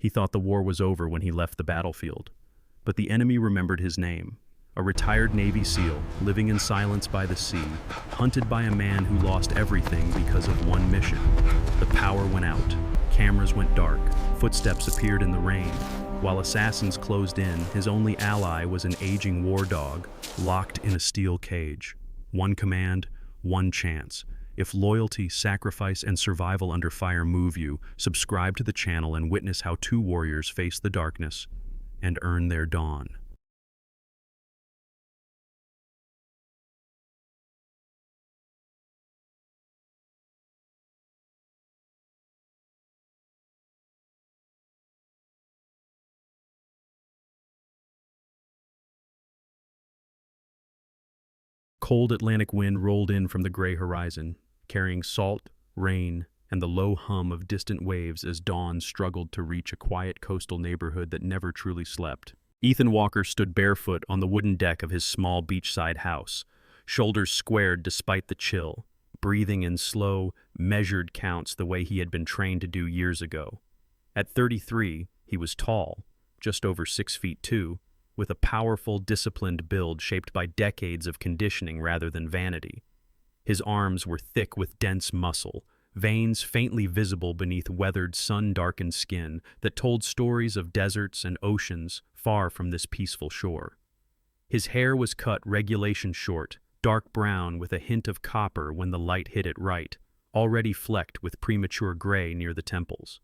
He thought the war was over when he left the battlefield. But the enemy remembered his name. A retired Navy SEAL, living in silence by the sea, hunted by a man who lost everything because of one mission. The power went out. Cameras went dark. Footsteps appeared in the rain. While assassins closed in, his only ally was an aging war dog, locked in a steel cage. One command, one chance. If loyalty, sacrifice, and survival under fire move you, subscribe to the channel and witness how two warriors face the darkness and earn their dawn. Cold Atlantic wind rolled in from the gray horizon, carrying salt, rain, and the low hum of distant waves as dawn struggled to reach a quiet coastal neighborhood that never truly slept. Ethan Walker stood barefoot on the wooden deck of his small beachside house, shoulders squared despite the chill, breathing in slow, measured counts the way he had been trained to do years ago. At 33, he was tall, just over 6'2", with a powerful, disciplined build shaped by decades of conditioning rather than vanity. His arms were thick with dense muscle, veins faintly visible beneath weathered, sun-darkened skin that told stories of deserts and oceans far from this peaceful shore. His hair was cut regulation short, dark brown with a hint of copper when the light hit it right, already flecked with premature gray near the temples.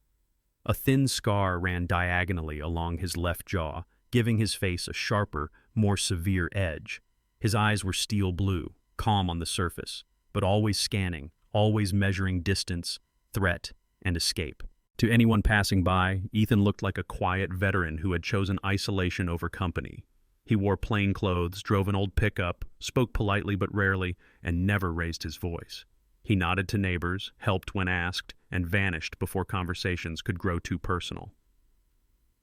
A thin scar ran diagonally along his left jaw, giving his face a sharper, more severe edge. His eyes were steel blue, calm on the surface, but always scanning, always measuring distance, threat, and escape. To anyone passing by, Ethan looked like a quiet veteran who had chosen isolation over company. He wore plain clothes, drove an old pickup, spoke politely but rarely, and never raised his voice. He nodded to neighbors, helped when asked, and vanished before conversations could grow too personal.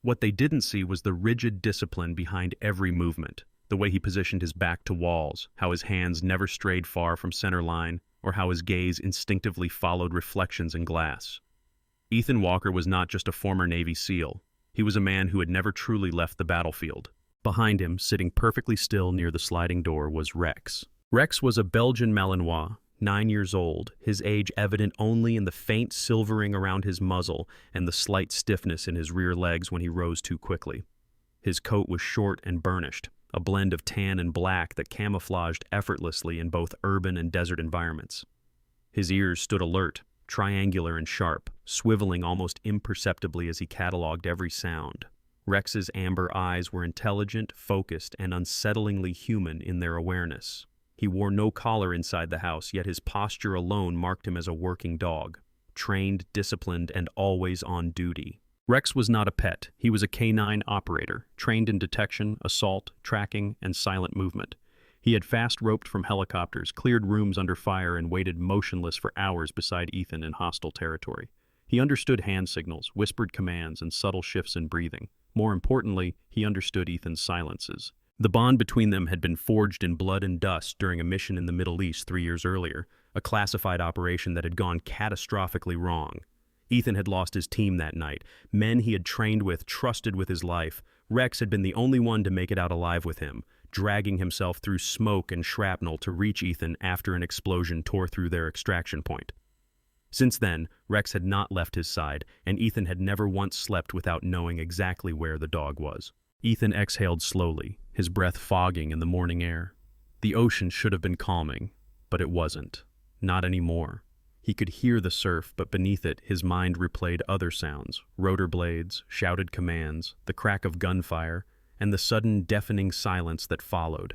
What they didn't see was the rigid discipline behind every movement, the way he positioned his back to walls, how his hands never strayed far from center line, or how his gaze instinctively followed reflections in glass. Ethan Walker was not just a former Navy SEAL. He was a man who had never truly left the battlefield. Behind him, sitting perfectly still near the sliding door, was Rex. Rex was a Belgian Malinois, 9 years old, his age evident only in the faint silvering around his muzzle and the slight stiffness in his rear legs when he rose too quickly. His coat was short and burnished, a blend of tan and black that camouflaged effortlessly in both urban and desert environments. His ears stood alert, triangular and sharp, swiveling almost imperceptibly as he cataloged every sound. Rex's amber eyes were intelligent, focused, and unsettlingly human in their awareness. He wore no collar inside the house, yet his posture alone marked him as a working dog, trained, disciplined, and always on duty. Rex was not a pet. He was a canine operator, trained in detection, assault, tracking, and silent movement. He had fast-roped from helicopters, cleared rooms under fire, and waited motionless for hours beside Ethan in hostile territory. He understood hand signals, whispered commands, and subtle shifts in breathing. More importantly, he understood Ethan's silences. The bond between them had been forged in blood and dust during a mission in the Middle East 3 years earlier, a classified operation that had gone catastrophically wrong. Ethan had lost his team that night, men he had trained with, trusted with his life. Rex had been the only one to make it out alive with him, dragging himself through smoke and shrapnel to reach Ethan after an explosion tore through their extraction point. Since then, Rex had not left his side, and Ethan had never once slept without knowing exactly where the dog was. Ethan exhaled slowly, his breath fogging in the morning air. The ocean should have been calming, but it wasn't. Not anymore. He could hear the surf, but beneath it, his mind replayed other sounds, rotor blades, shouted commands, the crack of gunfire, and the sudden deafening silence that followed.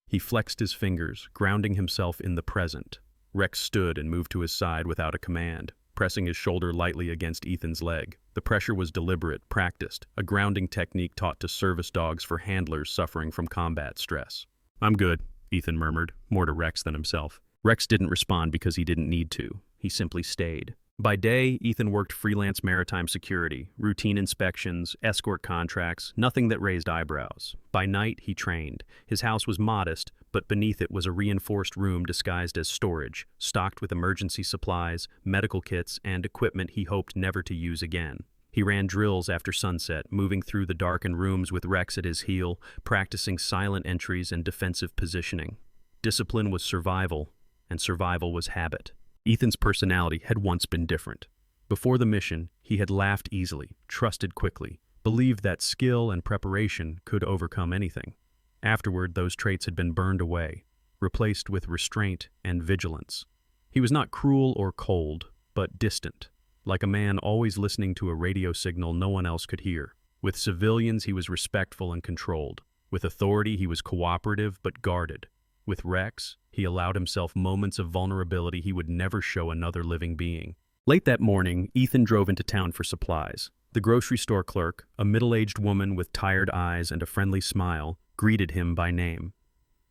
He flexed his fingers, grounding himself in the present. Rex stood and moved to his side without a command, pressing his shoulder lightly against Ethan's leg. The pressure was deliberate, practiced, a grounding technique taught to service dogs for handlers suffering from combat stress. "I'm good," Ethan murmured, more to Rex than himself. Rex didn't respond because he didn't need to. He simply stayed. By day, Ethan worked freelance maritime security, routine inspections, escort contracts, nothing that raised eyebrows. By night, he trained. His house was modest, but beneath it was a reinforced room disguised as storage, stocked with emergency supplies, medical kits, and equipment he hoped never to use again. He He ran drills after sunset, moving through the darkened rooms with Rex at his heel, practicing silent entries and defensive positioning. Discipline was survival, and survival was habit. Ethan's personality had once been different. Before the mission, he had laughed easily, trusted quickly, believed that skill and preparation could overcome anything. Afterward, those traits had been burned away, replaced with restraint and vigilance. He was not cruel or cold, but distant, like a man always listening to a radio signal no one else could hear. With civilians, he was respectful and controlled. With authority, he was cooperative but guarded. With Rex, he allowed himself moments of vulnerability he would never show another living being. Late that morning, Ethan drove into town for supplies. The grocery store clerk, a middle-aged woman with tired eyes and a friendly smile, greeted him by name.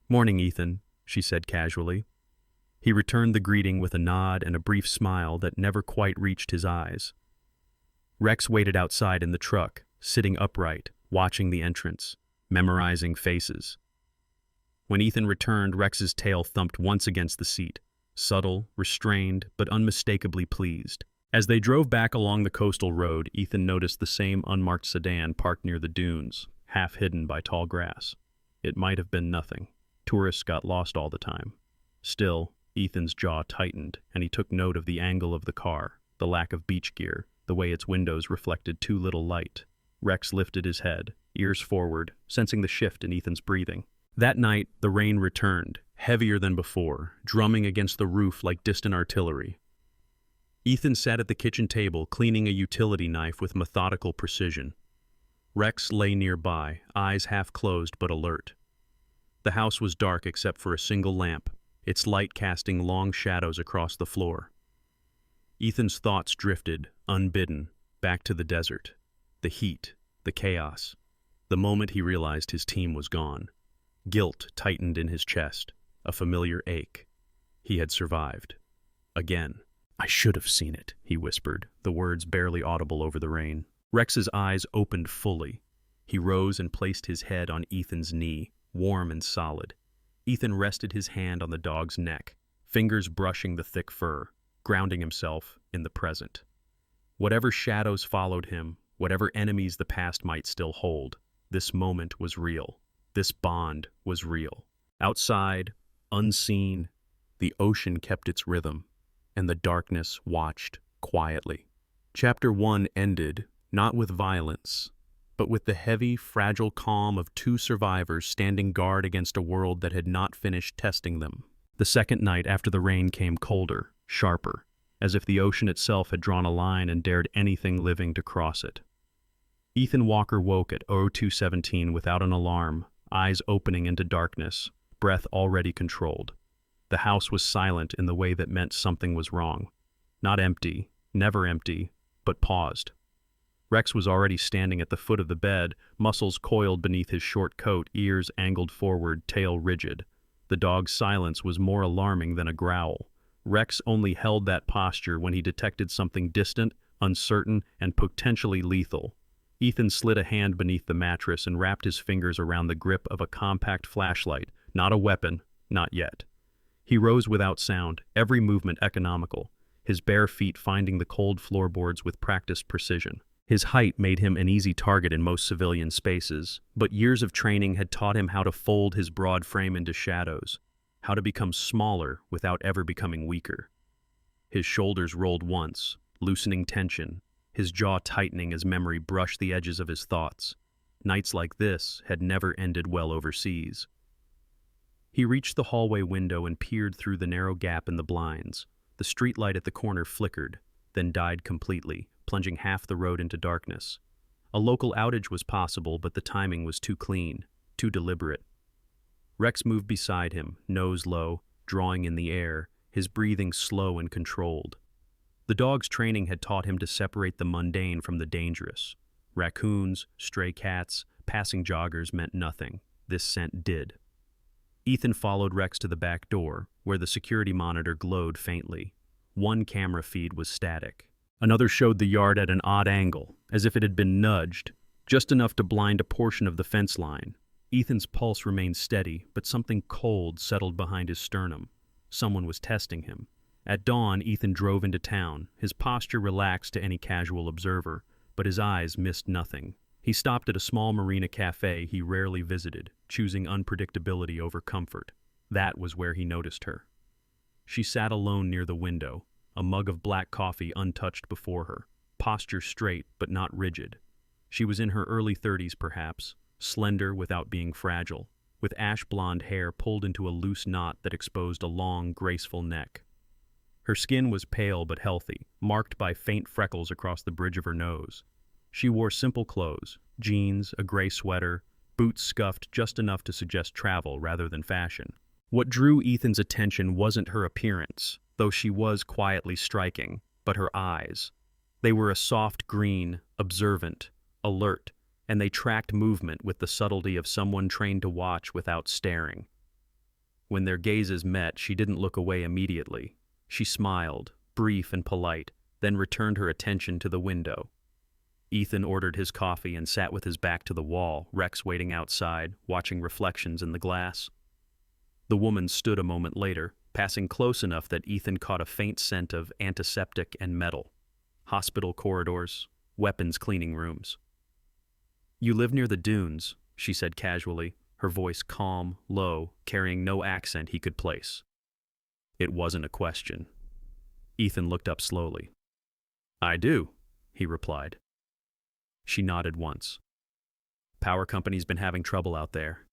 "Morning, Ethan," she said casually. He returned the greeting with a nod and a brief smile that never quite reached his eyes. Rex waited outside in the truck, sitting upright, watching the entrance, memorizing faces. When Ethan returned, Rex's tail thumped once against the seat, subtle, restrained, but unmistakably pleased. As they drove back along the coastal road, Ethan noticed the same unmarked sedan parked near the dunes, half hidden by tall grass. It might have been nothing. Tourists got lost all the time. Still, Ethan's jaw tightened, and he took note of the angle of the car, the lack of beach gear, the way its windows reflected too little light. Rex lifted his head, ears forward, sensing the shift in Ethan's breathing. That night, the rain returned, heavier than before, drumming against the roof like distant artillery. Ethan sat at the kitchen table, cleaning a utility knife with methodical precision. Rex lay nearby, eyes half closed but alert. The house was dark except for a single lamp, its light casting long shadows across the floor. Ethan's thoughts drifted, unbidden, back to the desert, the heat, the chaos. The moment he realized his team was gone, guilt tightened in his chest, a familiar ache. He had survived. Again. "I should have seen it," he whispered, the words barely audible over the rain. Rex's eyes opened fully. He rose and placed his head on Ethan's knee, warm and solid. Ethan rested his hand on the dog's neck, fingers brushing the thick fur, grounding himself in the present. Whatever shadows followed him, whatever enemies the past might still hold, this moment was real. This bond was real. Outside, unseen, the ocean kept its rhythm, and the darkness watched quietly. Chapter 1 ended, not with violence, but with the heavy, fragile calm of two survivors standing guard against a world that had not finished testing them. The second night after the rain came colder, sharper, as if the ocean itself had drawn a line and dared anything living to cross it. Ethan Walker woke at 02:17 without an alarm, eyes opening into darkness, breath already controlled. The house was silent in the way that meant something was wrong. Not empty, never empty, but paused. Rex was already standing at the foot of the bed, muscles coiled beneath his short coat, ears angled forward, tail rigid. The dog's silence was more alarming than a growl. Rex only held that posture when he detected something distant, uncertain, and potentially lethal. Ethan slid a hand beneath the mattress and wrapped his fingers around the grip of a compact flashlight, not a weapon, not yet. He rose without sound, every movement economical, his bare feet finding the cold floorboards with practiced precision. His height made him an easy target in most civilian spaces, but years of training had taught him how to fold his broad frame into shadows, how to become smaller without ever becoming weaker. His shoulders rolled once, loosening tension, his jaw tightening as memory brushed the edges of his thoughts. Nights like this had never ended well overseas. He reached the hallway window and peered through the narrow gap in the blinds. The streetlight at the corner flickered, then died completely, plunging half the road into darkness. A local outage was possible, but the timing was too clean, too deliberate. Rex moved beside him, nose low, drawing in the air, his breathing slow and controlled. The dog's training had taught him to separate the mundane from the dangerous. Raccoons, stray cats, passing joggers meant nothing. This scent did. Ethan followed Rex to the back door, where the security monitor glowed faintly. One camera feed was static. Another showed the yard at an odd angle, as if it had been nudged, just enough to blind a portion of the fence line. Ethan's pulse remained steady, but something cold settled behind his sternum. Someone was testing him. At dawn, Ethan drove into town, his posture relaxed to any casual observer, but his eyes missed nothing. He stopped at a small marina cafe he rarely visited, choosing unpredictability over comfort. That was where he noticed her. She sat alone near the window, a mug of black coffee untouched before her, posture straight but not rigid. She was in her early 30s perhaps, slender without being fragile, with ash-blonde hair pulled into a loose knot that exposed a long, graceful neck. Her skin was pale but healthy, marked by faint freckles across the bridge of her nose. She wore simple clothes, jeans, a gray sweater, boots scuffed just enough to suggest travel rather than fashion. What drew Ethan's attention wasn't her appearance, though she was quietly striking, but her eyes. They were a soft green, observant, alert, and they tracked movement with the subtlety of someone trained to watch without staring. When their gazes met, she didn't look away immediately. She smiled, brief and polite, then returned her attention to the window. Ethan ordered his coffee and sat with his back to the wall, Rex waiting outside, watching reflections in the glass. The woman stood a moment later, passing close enough that Ethan caught a faint scent of antiseptic and metal. Hospital corridors, weapons cleaning rooms. "You live near the dunes," she said casually, her voice calm, low, carrying no accent he could place. It wasn't a question. Ethan looked up slowly. "I do," he replied. She nodded once. "Power company's been having trouble out there."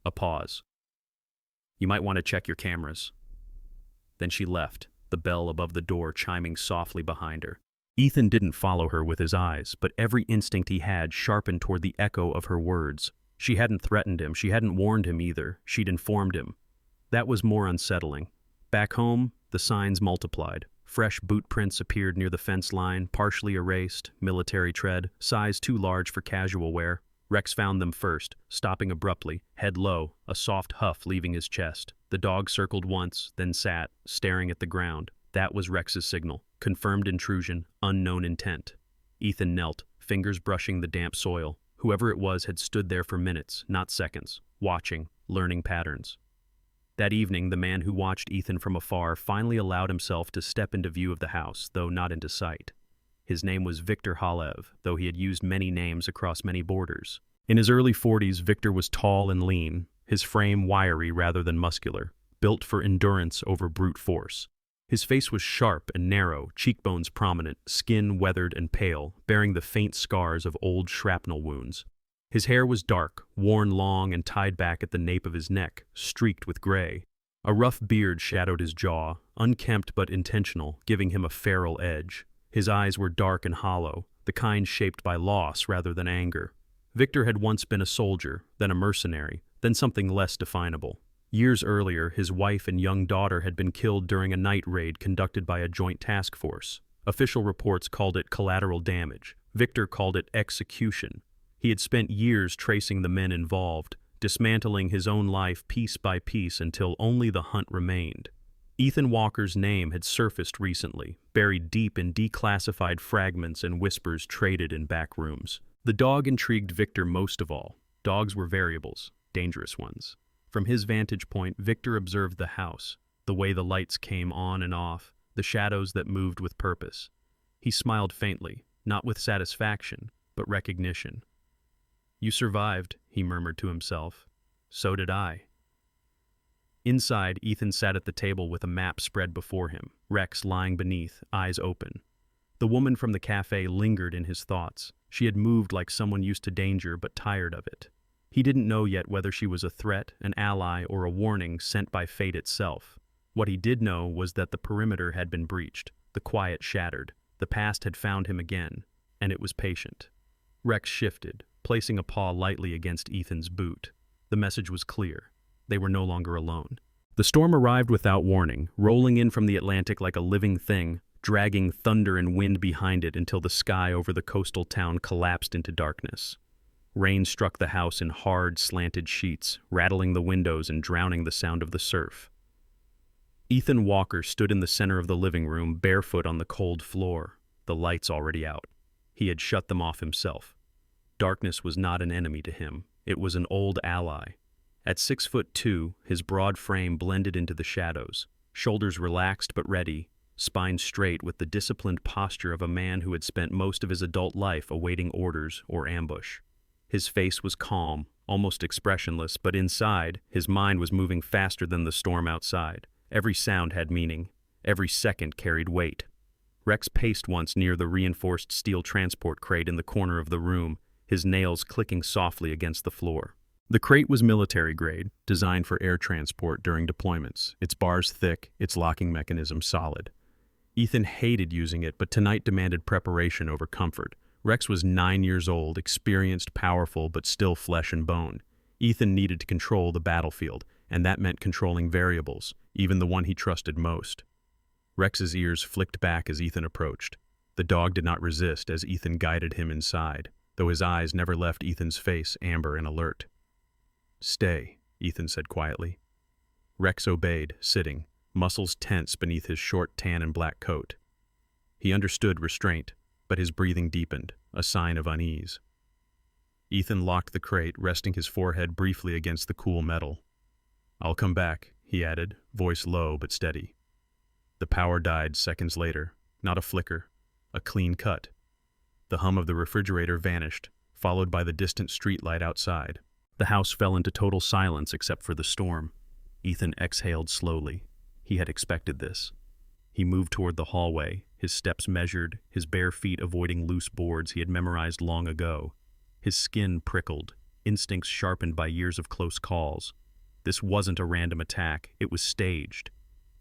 A pause. "You might want to check your cameras." Then she left, the bell above the door chiming softly behind her. Ethan didn't follow her with his eyes, but every instinct he had sharpened toward the echo of her words. She hadn't threatened him, she hadn't warned him either, she'd informed him. That was more unsettling. Back home, the signs multiplied. Fresh boot prints appeared near the fence line, partially erased, military tread, size too large for casual wear. Rex found them first, stopping abruptly, head low, a soft huff leaving his chest. The dog circled once, then sat, staring at the ground. That was Rex's signal. Confirmed intrusion, unknown intent. Ethan knelt, fingers brushing the damp soil. Whoever it was had stood there for minutes, not seconds, watching, learning patterns. That evening, the man who watched Ethan from afar finally allowed himself to step into view of the house, though not into sight. His name was Victor Halev, though he had used many names across many borders. In his early 40s, Victor was tall and lean, his frame wiry rather than muscular, built for endurance over brute force. His face was sharp and narrow, cheekbones prominent, skin weathered and pale, bearing the faint scars of old shrapnel wounds. His hair was dark, worn long and tied back at the nape of his neck, streaked with gray. A rough beard shadowed his jaw, unkempt but intentional, giving him a feral edge. His eyes were dark and hollow, the kind shaped by loss rather than anger. Victor had once been a soldier, then a mercenary, then something less definable. Years earlier, his wife and young daughter had been killed during a night raid conducted by a joint task force. Official reports called it collateral damage. Victor called it execution. He had spent years tracing the men involved, dismantling his own life piece by piece until only the hunt remained. Ethan Walker's name had surfaced recently, buried deep in declassified fragments and whispers traded in back rooms. The dog intrigued Victor most of all. Dogs were variables, dangerous ones. From his vantage point, Victor observed the house, the way the lights came on and off, the shadows that moved with purpose. He smiled faintly, not with satisfaction, but recognition. "You survived," he murmured to himself. "So did I." Inside, Ethan sat at the table with a map spread before him, Rex lying beneath, eyes open. The woman from the cafe lingered in his thoughts. She had moved like someone used to danger but tired of it. He didn't know yet whether she was a threat, an ally, or a warning sent by fate itself. What he did know was that the perimeter had been breached, the quiet shattered. The past had found him again, and it was patient. Rex shifted, placing a paw lightly against Ethan's boot. The message was clear. They were no longer alone. The storm arrived without warning, rolling in from the Atlantic like a living thing, dragging thunder and wind behind it until the sky over the coastal town collapsed into darkness. Rain struck the house in hard, slanted sheets, rattling the windows and drowning the sound of the surf. Ethan Walker stood in the center of the living room, barefoot on the cold floor, the lights already out. He had shut them off himself. Darkness was not an enemy to him. It was an old ally. At 6'2", his broad frame blended into the shadows, shoulders relaxed but ready, spine straight with the disciplined posture of a man who had spent most of his adult life awaiting orders or ambush. His face was calm, almost expressionless, but inside, his mind was moving faster than the storm outside. Every sound had meaning. Every second carried weight. Rex paced once near the reinforced steel transport crate in the corner of the room, his nails clicking softly against the floor. The crate was military grade, designed for air transport during deployments, its bars thick, its locking mechanism solid. Ethan hated using it, but tonight demanded preparation over comfort. Rex was 9 years old, experienced, powerful, but still flesh and bone. Ethan needed to control the battlefield, and that meant controlling variables, even the one he trusted most. Rex's ears flicked back as Ethan approached. The dog did not resist as Ethan guided him inside, though his eyes never left Ethan's face, amber and alert. "Stay," Ethan said quietly. Rex obeyed, sitting, muscles tense beneath his short tan and black coat. He understood restraint, but his breathing deepened, a sign of unease. Ethan locked the crate, resting his forehead briefly against the cool metal. "I'll come back," he added, voice low but steady. The power died seconds later, not a flicker, a clean cut. The hum of the refrigerator vanished, followed by the distant streetlight outside. The house fell into total silence except for the storm. Ethan exhaled slowly. He had expected this. He moved toward the hallway, his steps measured, his bare feet avoiding loose boards he had memorized long ago. His skin prickled, instincts sharpened by years of close calls. This wasn't a random attack, it was staged.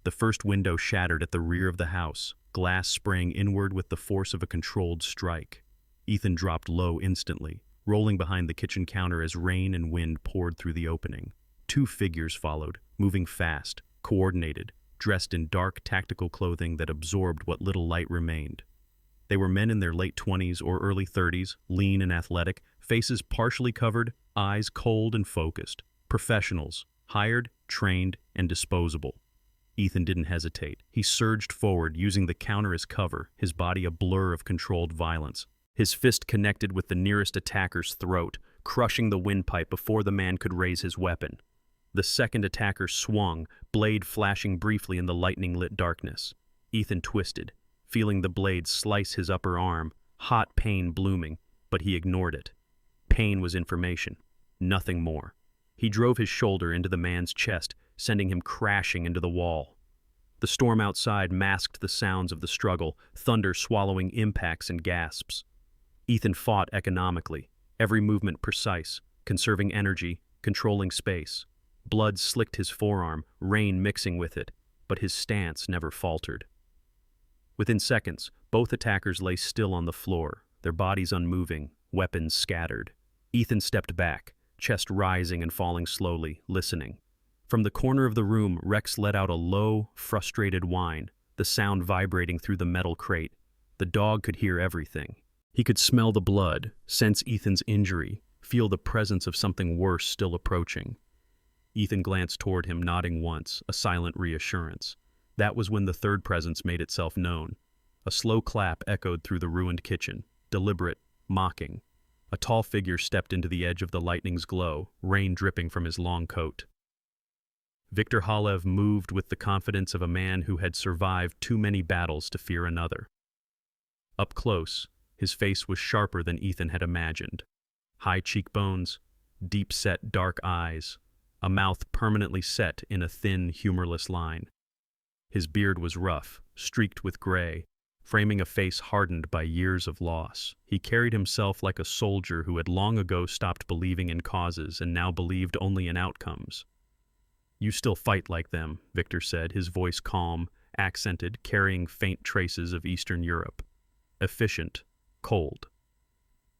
The first window shattered at the rear of the house, glass sprang inward with the force of a controlled strike. Ethan dropped low instantly, rolling behind the kitchen counter as rain and wind poured through the opening. 2 figures followed, moving fast, coordinated, dressed in dark tactical clothing that absorbed what little light remained. They were men in their late 20s or early 30s, lean and athletic, faces partially covered, eyes cold and focused. Professionals, hired, trained, and disposable. Ethan didn't hesitate. He surged forward, using the counter as cover, his body a blur of controlled violence. His fist connected with the nearest attacker's throat, crushing the windpipe before the man could raise his weapon. The second attacker swung, blade flashing briefly in the lightning-lit darkness. Ethan twisted, feeling the blade slice his upper arm, hot pain blooming, but he ignored it. Pain was information, nothing more. He drove his shoulder into the man's chest, sending him crashing into the wall. The storm outside masked the sounds of the struggle, thunder swallowing impacts and gasps. Ethan fought economically, every movement precise, conserving energy, controlling space. Blood slicked his forearm, rain mixing with it, but his stance never faltered. Within seconds, both attackers lay still on the floor, their bodies unmoving, weapons scattered. Ethan stepped back, chest rising and falling slowly, listening. From the corner of the room, Rex let out a low, frustrated whine, the sound vibrating through the metal crate. The dog could hear everything. He could smell the blood, sense Ethan's injury, feel the presence of something worse still approaching. Ethan glanced toward him, nodding once, a silent reassurance. That was when the third presence made itself known. A slow clap echoed through the ruined kitchen, deliberate, mocking. A tall figure stepped into the edge of the lightning's glow, rain dripping from his long coat. Viktor Halev moved with the confidence of a man who had survived too many battles to fear another. Up close, his face was sharper than Ethan had imagined. High cheekbones, deep-set dark eyes, a mouth permanently set in a thin, humorless line. His beard was rough, streaked with gray, framing a face hardened by years of loss. He carried himself like a soldier who had long ago stopped believing in causes and now believed only in outcomes. "You still fight like them," Viktor said, his voice calm, accented, carrying faint traces of Eastern Europe. Efficient, cold.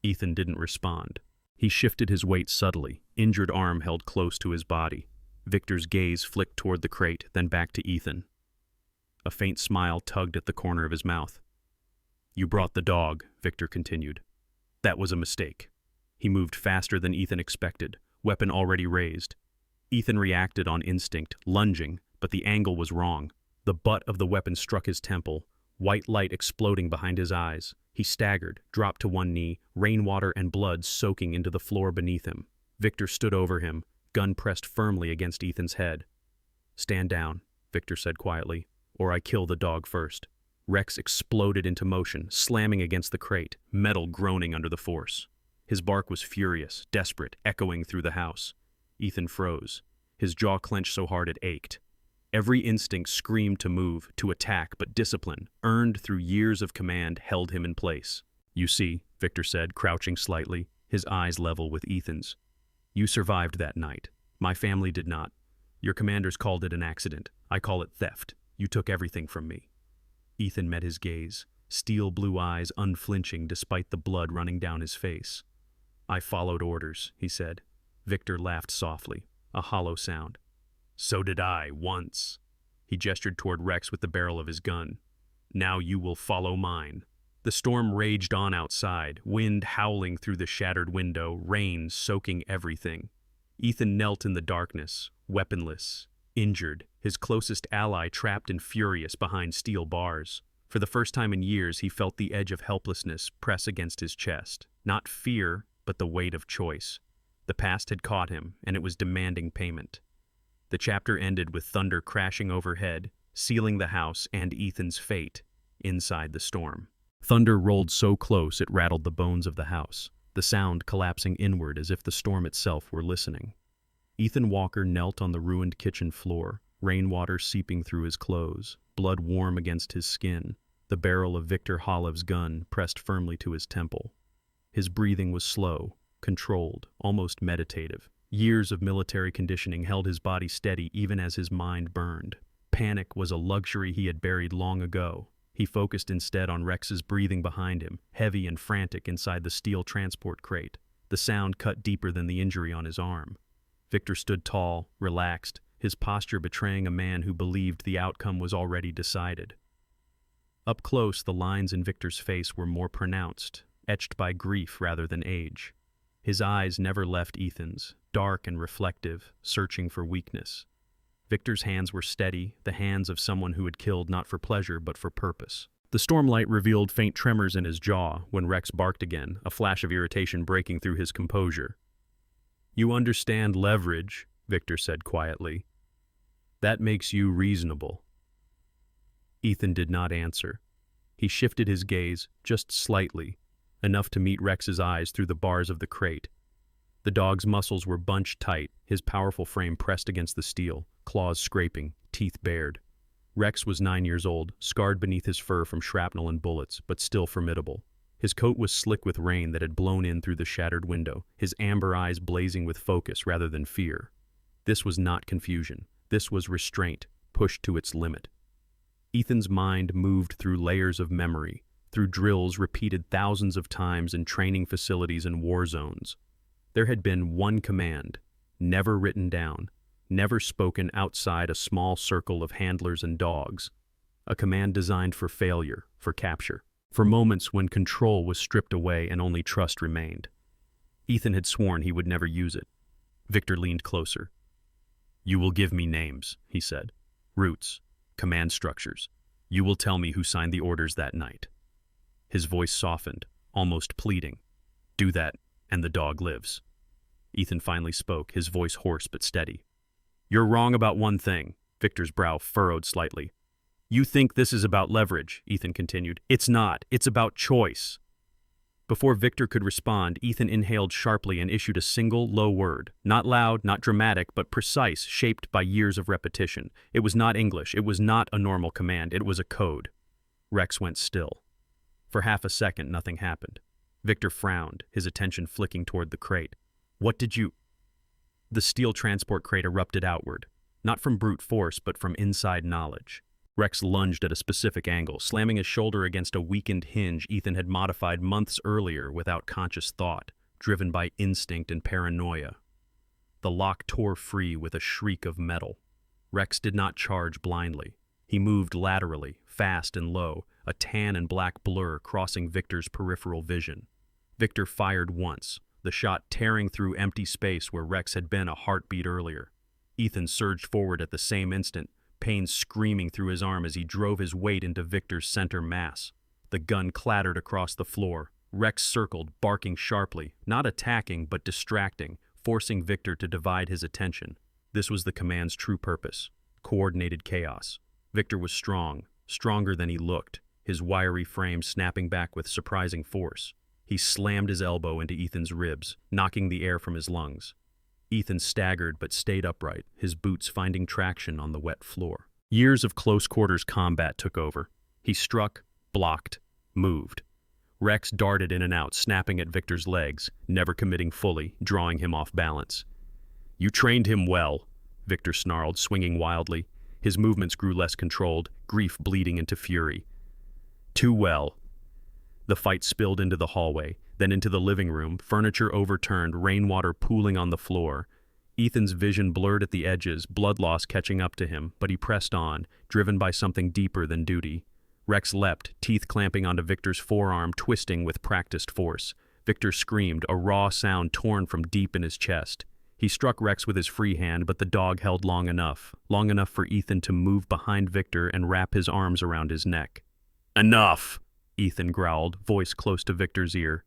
Ethan didn't respond. He shifted his weight subtly, injured arm held close to his body. Viktor's gaze flicked toward the crate, then back to Ethan. A faint smile tugged at the corner of his mouth. "You brought the dog," Viktor continued. "That was a mistake." He moved faster than Ethan expected, weapon already raised. Ethan reacted on instinct, lunging, but the angle was wrong. The butt of the weapon struck his temple, white light exploding behind his eyes. He staggered, dropped to one knee, rainwater and blood soaking into the floor beneath him. Viktor stood over him, gun pressed firmly against Ethan's head. "Stand down," Viktor said quietly. or I kill the dog first." Rex exploded into motion, slamming against the crate, metal groaning under the force. His bark was furious, desperate, echoing through the house. Ethan froze. His jaw clenched so hard it ached. Every instinct screamed to move, to attack, but discipline, earned through years of command, held him in place. "You see," Victor said, crouching slightly, his eyes level with Ethan's. "You survived that night. My family did not. Your commanders called it an accident. I call it theft. You took everything from me." Ethan met his gaze, steel blue eyes unflinching despite the blood running down his face. "I followed orders," he said. Victor laughed softly, a hollow sound. "So did I, once." He gestured toward Rex with the barrel of his gun. "Now you will follow mine." The storm raged on outside, wind howling through the shattered window, rain soaking everything. Ethan knelt in the darkness, weaponless, injured, his closest ally trapped and furious behind steel bars. For the first time in years, he felt the edge of helplessness press against his chest. Not fear, but the weight of choice. The past had caught him, and it was demanding payment. The chapter ended with thunder crashing overhead, sealing the house and Ethan's fate inside the storm. Thunder rolled so close it rattled the bones of the house, the sound collapsing inward as if the storm itself were listening. Ethan Walker knelt on the ruined kitchen floor, rainwater seeping through his clothes, blood warm against his skin, the barrel of Victor Holev's gun pressed firmly to his temple. His breathing was slow, controlled, almost meditative. Years of military conditioning held his body steady even as his mind burned. Panic was a luxury he had buried long ago. He focused instead on Rex's breathing behind him, heavy and frantic inside the steel transport crate. The sound cut deeper than the injury on his arm. Victor stood tall, relaxed, his posture betraying a man who believed the outcome was already decided. Up close, the lines in Victor's face were more pronounced, etched by grief rather than age. His eyes never left Ethan's, dark and reflective, searching for weakness. Victor's hands were steady, the hands of someone who had killed not for pleasure but for purpose. The stormlight revealed faint tremors in his jaw when Rex barked again, a flash of irritation breaking through his composure. "You understand leverage," Victor said quietly. "That makes you reasonable." Ethan did not answer. He shifted his gaze, just slightly, enough to meet Rex's eyes through the bars of the crate. The dog's muscles were bunched tight, his powerful frame pressed against the steel, claws scraping, teeth bared. Rex was 9 years old, scarred beneath his fur from shrapnel and bullets, but still formidable. His coat was slick with rain that had blown in through the shattered window, his amber eyes blazing with focus rather than fear. This was not confusion. This was restraint, pushed to its limit. Ethan's mind moved through layers of memory, through drills repeated thousands of times in training facilities and war zones. There had been one command, never written down, never spoken outside a small circle of handlers and dogs. A command designed for failure, for capture, for moments when control was stripped away and only trust remained. Ethan had sworn he would never use it. Victor leaned closer. "You will give me names," he said. "Routes, command structures. You will tell me who signed the orders that night." His voice softened, almost pleading. "Do that, and the dog lives." Ethan finally spoke, his voice hoarse but steady. "You're wrong about one thing." Victor's brow furrowed slightly. "You think this is about leverage," Ethan continued. "It's not. It's about choice." Before Victor could respond, Ethan inhaled sharply and issued a single, low word. Not loud, not dramatic, but precise, shaped by years of repetition. It was not English. It was not a normal command. It was a code. Rex went still. For half a second, nothing happened. Victor frowned, his attention flicking toward the crate. "What did you—" The steel transport crate erupted outward, not from brute force, but from inside knowledge. Rex lunged at a specific angle, slamming his shoulder against a weakened hinge Ethan had modified months earlier without conscious thought, driven by instinct and paranoia. The lock tore free with a shriek of metal. Rex did not charge blindly. He moved laterally, fast and low, a tan and black blur crossing Victor's peripheral vision. Victor fired once, the shot tearing through empty space where Rex had been a heartbeat earlier. Ethan surged forward at the same instant, pain screaming through his arm as he drove his weight into Victor's center mass. The gun clattered across the floor. Rex circled, barking sharply, not attacking but distracting, forcing Victor to divide his attention. This was the command's true purpose: coordinated chaos. Victor was strong, stronger than he looked, his wiry frame snapping back with surprising force. He slammed his elbow into Ethan's ribs, knocking the air from his lungs. Ethan staggered but stayed upright, his boots finding traction on the wet floor. Years of close-quarters combat took over. He struck, blocked, moved. Rex darted in and out, snapping at Victor's legs, never committing fully, drawing him off balance. "You trained him well," Victor snarled, swinging wildly. His movements grew less controlled, grief bleeding into fury. "Too well." The fight spilled into the hallway, then into the living room, furniture overturned, rainwater pooling on the floor. Ethan's vision blurred at the edges, blood loss catching up to him, but he pressed on, driven by something deeper than duty. Rex leapt, teeth clamping onto Victor's forearm, twisting with practiced force. Victor screamed, a raw sound torn from deep in his chest. He struck Rex with his free hand, but the dog held long enough for Ethan to move behind Victor and wrap his arms around his neck. "Enough!" Ethan growled, voice close to Victor's ear.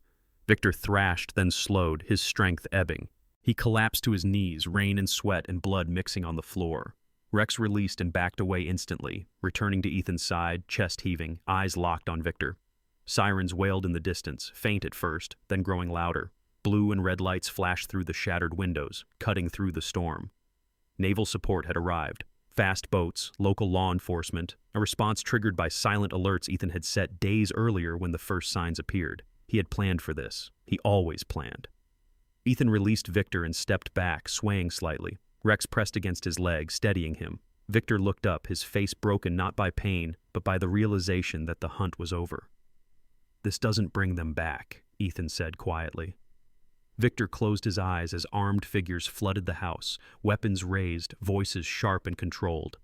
Victor thrashed, then slowed, his strength ebbing. He collapsed to his knees, rain and sweat and blood mixing on the floor. Rex released and backed away instantly, returning to Ethan's side, chest heaving, eyes locked on Victor. Sirens wailed in the distance, faint at first, then growing louder. Blue and red lights flashed through the shattered windows, cutting through the storm. Naval support had arrived. Fast boats, local law enforcement, a response triggered by silent alerts Ethan had set days earlier when the first signs appeared. He had planned for this. He always planned. Ethan released Victor and stepped back, swaying slightly. Rex pressed against his leg, steadying him. Victor looked up, his face broken not by pain, but by the realization that the hunt was over. "This doesn't bring them back," Ethan said quietly. Victor closed his eyes as armed figures flooded the house, weapons raised, voices sharp and controlled.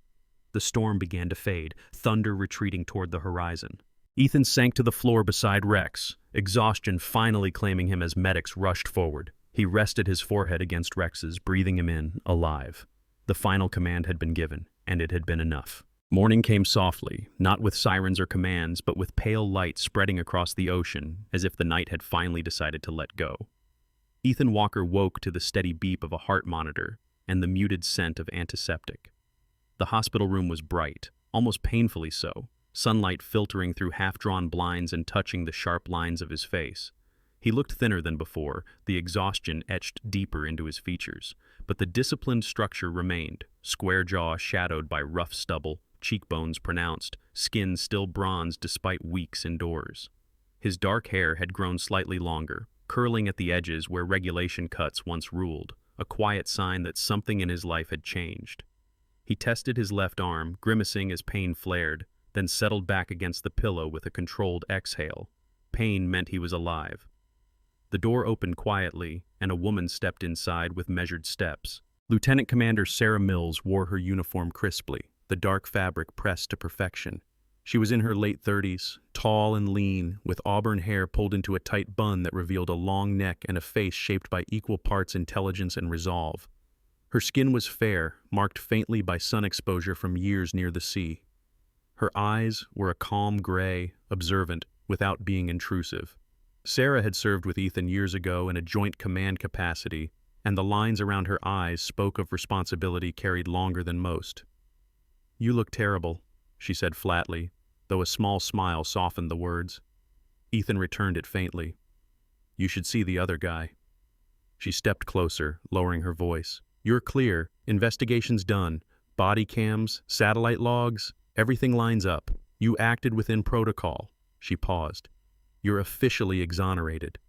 The storm began to fade, thunder retreating toward the horizon. Ethan sank to the floor beside Rex, exhaustion finally claiming him as medics rushed forward. He rested his forehead against Rex's, breathing him in, alive. The final command had been given, and it had been enough. Morning came softly, not with sirens or commands, but with pale light spreading across the ocean, as if the night had finally decided to let go. Ethan Walker woke to the steady beep of a heart monitor and the muted scent of antiseptic. The hospital room was bright, almost painfully so, sunlight filtering through half-drawn blinds and touching the sharp lines of his face. He looked thinner than before, the exhaustion etched deeper into his features, but the disciplined structure remained, square jaw shadowed by rough stubble, cheekbones pronounced, skin still bronzed despite weeks indoors. His dark hair had grown slightly longer, curling at the edges where regulation cuts once ruled, a quiet sign that something in his life had changed. He tested his left arm, grimacing as pain flared, then settled back against the pillow with a controlled exhale. Pain meant he was alive. The door opened quietly, and a woman stepped inside with measured steps. Lieutenant Commander Sarah Mills wore her uniform crisply, the dark fabric pressed to perfection. She was in her late 30s, tall and lean, with auburn hair pulled into a tight bun that revealed a long neck and a face shaped by equal parts intelligence and resolve. Her skin was fair, marked faintly by sun exposure from years near the sea. Her eyes were a calm gray, observant, without being intrusive. Sarah had served with Ethan years ago in a joint command capacity, and the lines around her eyes spoke of responsibility carried longer than most. "You look terrible," she said flatly, though a small smile softened the words. Ethan returned it faintly. "You should see the other guy." She stepped closer, lowering her voice. "You're clear. Investigation's done. Body cams, satellite logs, everything lines up. You acted within protocol." She paused. "You're officially exonerated."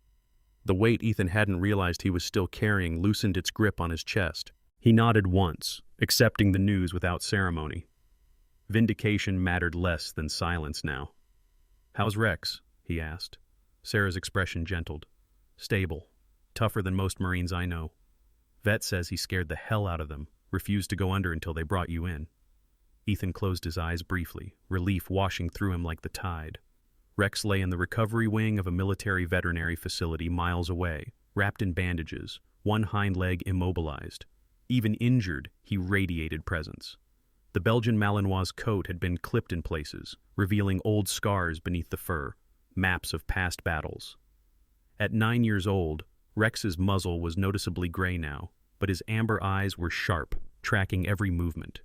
The weight Ethan hadn't realized he was still carrying loosened its grip on his chest. He nodded once, accepting the news without ceremony. Vindication mattered less than silence now. "How's Rex?" he asked. Sarah's expression gentled. "Stable. Tougher than most Marines I know. Vet says he scared the hell out of them, refused to go under until they brought you in." Ethan closed his eyes briefly, relief washing through him like the tide. Rex lay in the recovery wing of a military veterinary facility miles away, wrapped in bandages, one hind leg immobilized. Even injured, he radiated presence. The Belgian Malinois coat had been clipped in places, revealing old scars beneath the fur, maps of past battles. At 9 years old, Rex's muzzle was noticeably gray now, but his amber eyes were sharp, tracking every movement.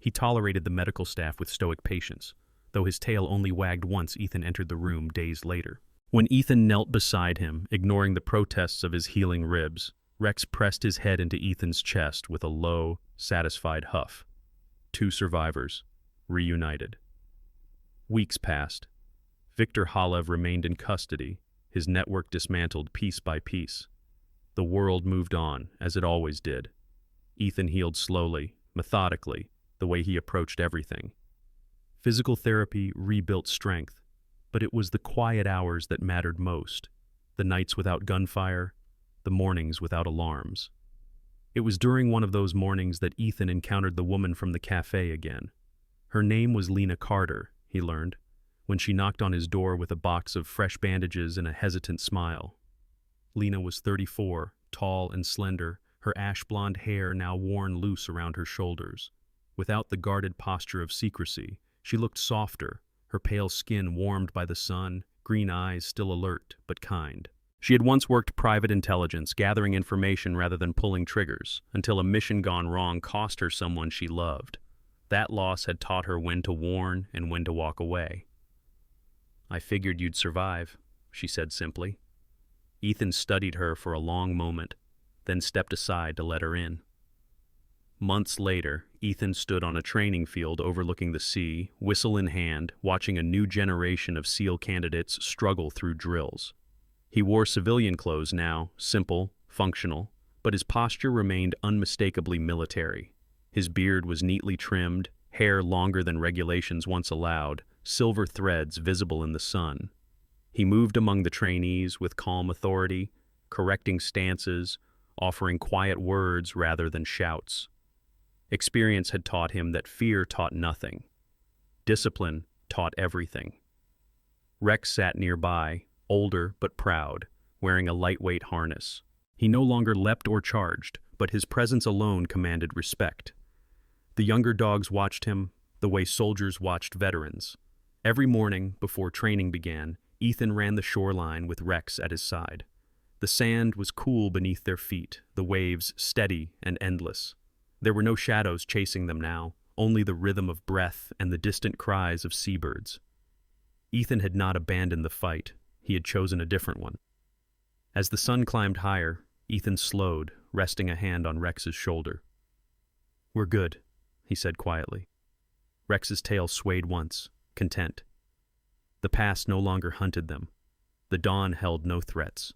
He tolerated the medical staff with stoic patience, though his tail only wagged once Ethan entered the room days later. When Ethan knelt beside him, ignoring the protests of his healing ribs, Rex pressed his head into Ethan's chest with a low, satisfied huff. 2 survivors, reunited. Weeks passed. Viktor Halev remained in custody, his network dismantled piece by piece. The world moved on, as it always did. Ethan healed slowly, methodically, the way he approached everything. Physical therapy rebuilt strength, but it was the quiet hours that mattered most, the nights without gunfire, the mornings without alarms. It was during one of those mornings that Ethan encountered the woman from the cafe again. Her name was Lena Carter, he learned, when she knocked on his door with a box of fresh bandages and a hesitant smile. Lena was 34, tall and slender, her ash-blonde hair now worn loose around her shoulders. Without the guarded posture of secrecy, she looked softer, her pale skin warmed by the sun, green eyes still alert but kind. She had once worked private intelligence, gathering information rather than pulling triggers, until a mission gone wrong cost her someone she loved. That loss had taught her when to warn and when to walk away. "I figured you'd survive," she said simply. Ethan studied her for a long moment, then stepped aside to let her in. Months later, Ethan stood on a training field overlooking the sea, whistle in hand, watching a new generation of SEAL candidates struggle through drills. He wore civilian clothes now, simple, functional, but his posture remained unmistakably military. His beard was neatly trimmed, hair longer than regulations once allowed, silver threads visible in the sun. He moved among the trainees with calm authority, correcting stances, offering quiet words rather than shouts. Experience had taught him that fear taught nothing. Discipline taught everything. Rex sat nearby, older but proud, wearing a lightweight harness. He no longer leapt or charged, but his presence alone commanded respect. The younger dogs watched him the way soldiers watched veterans. Every morning, before training began, Ethan ran the shoreline with Rex at his side. The sand was cool beneath their feet, the waves steady and endless. There were no shadows chasing them now, only the rhythm of breath and the distant cries of seabirds. Ethan had not abandoned the fight. He had chosen a different one. As the sun climbed higher, Ethan slowed, resting a hand on Rex's shoulder. "We're good," he said quietly. Rex's tail swayed once, content. The past no longer hunted them. The dawn held no threats.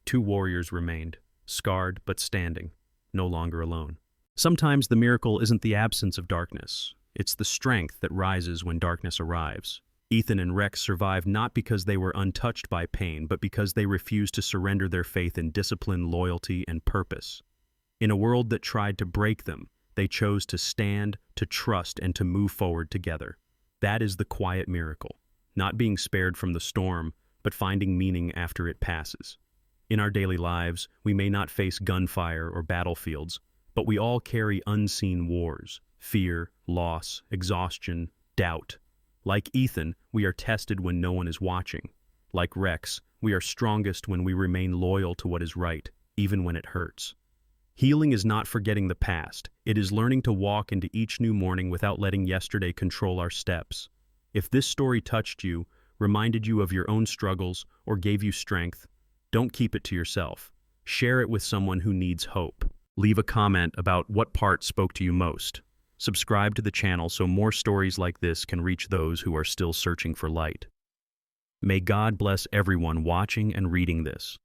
2 warriors remained, scarred but standing, no longer alone. Sometimes the miracle isn't the absence of darkness. It's the strength that rises when darkness arrives. Ethan and Rex survived not because they were untouched by pain, but because they refused to surrender their faith in discipline, loyalty, and purpose. In a world that tried to break them, they chose to stand, to trust, and to move forward together. That is the quiet miracle, not being spared from the storm, but finding meaning after it passes. In our daily lives, we may not face gunfire or battlefields, but we all carry unseen wars, fear, loss, exhaustion, doubt. Like Ethan, we are tested when no one is watching. Like Rex, we are strongest when we remain loyal to what is right, even when it hurts. Healing is not forgetting the past. It is learning to walk into each new morning without letting yesterday control our steps. If this story touched you, reminded you of your own struggles, or gave you strength, don't keep it to yourself. Share it with someone who needs hope. Leave a comment about what part spoke to you most. Subscribe to the channel so more stories like this can reach those who are still searching for light. May God bless everyone watching and reading this.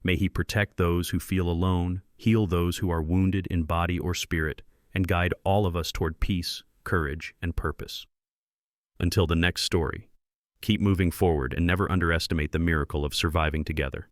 May He protect those who feel alone, heal those who are wounded in body or spirit, and guide all of us toward peace, courage, and purpose. Until the next story, keep moving forward and never underestimate the miracle of surviving together.